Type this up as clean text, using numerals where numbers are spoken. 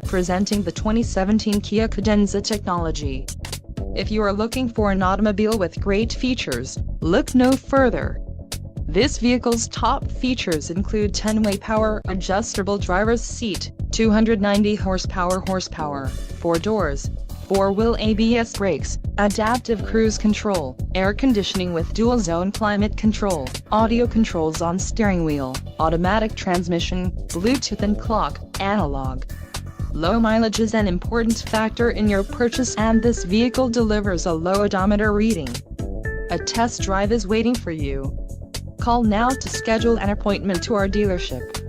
Presenting the 2017 Kia Cadenza technology. If you are looking for an automobile with great features, look no further. This vehicle's top features include 10-way power adjustable driver's seat, 290 horsepower, 4 doors, 4-wheel ABS brakes, adaptive cruise control, air conditioning with dual-zone climate control, audio controls on steering wheel, automatic transmission, Bluetooth and clock, analog. Low mileage is an important factor in your purchase, and this vehicle delivers a low odometer reading. A test drive is waiting for you. Call now to schedule an appointment to our dealership.